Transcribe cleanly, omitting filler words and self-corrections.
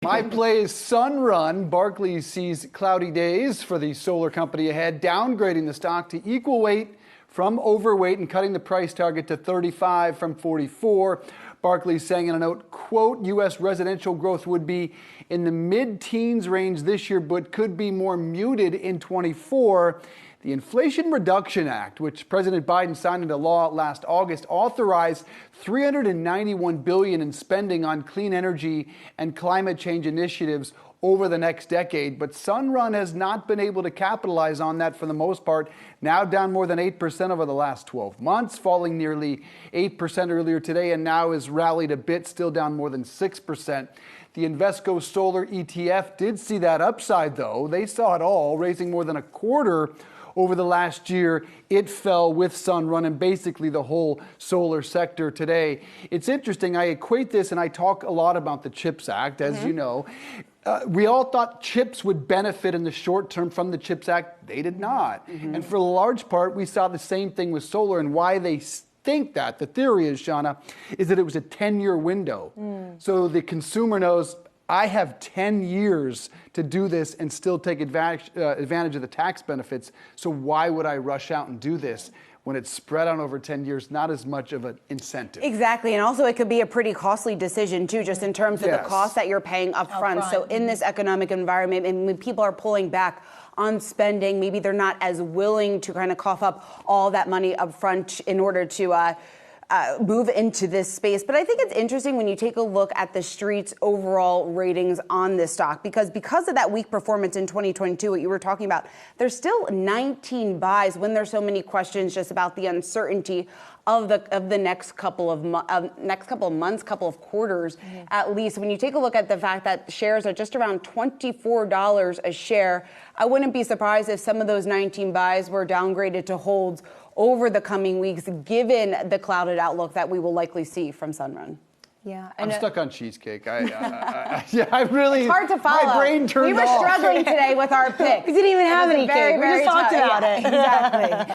My play is Sunrun. Barclays sees cloudy days for the solar company ahead, downgrading the stock to equal weight from overweight and cutting the price target to 35 from 44. Barclays saying in a note, quote, U.S. residential growth would be in the mid-teens range this year, but could be more muted in 24. The Inflation Reduction Act, which President Biden signed into law last August, authorized $391 billion in spending on clean energy and climate change initiatives over the next decade. But Sunrun has not been able to capitalize on that for the most part, now down more than 8% over the last 12 months, falling nearly 8% earlier today, and now has rallied a bit, still down more than 6%. The Invesco Solar ETF did see that upside, though. They saw it all, raising more than a quarter over the last year. It fell with Sunrun and basically the whole solar sector today. It's interesting. I equate this, and I talk a lot about the CHIPS Act, as you know. We all thought chips would benefit in the short term from the CHIPS Act. They did not. And for the large part, we saw the same thing with solar, and why they think that, the theory is, Seana, is that it was a 10-year window. So the consumer knows, I have 10 years to do this and still take advantage of the tax benefits. So why would I rush out and do this when it's spread out over 10 years, not as much of an incentive? Exactly. And also it could be a pretty costly decision, too, just in terms of the cost that you're paying up front. So in this economic environment, and when people are pulling back on spending, maybe they're not as willing to kind of cough up all that money up front in order to move into this space. But I think it's interesting when you take a look at the street's overall ratings on this stock, because of that weak performance in 2022, what you were talking about, there's still 19 buys when there's so many questions just about the uncertainty of the next couple of months, couple of quarters, at least. When you take a look at the fact that shares are just around $24 a share, I wouldn't be surprised if some of those 19 buys were downgraded to holds over the coming weeks, given the clouded outlook that we will likely see from Sunrun. Yeah, I'm stuck on cheesecake. I really. It's hard to follow. My brain turned off. We were struggling today with our picks. We didn't even have any cake. We just talked about it. Exactly.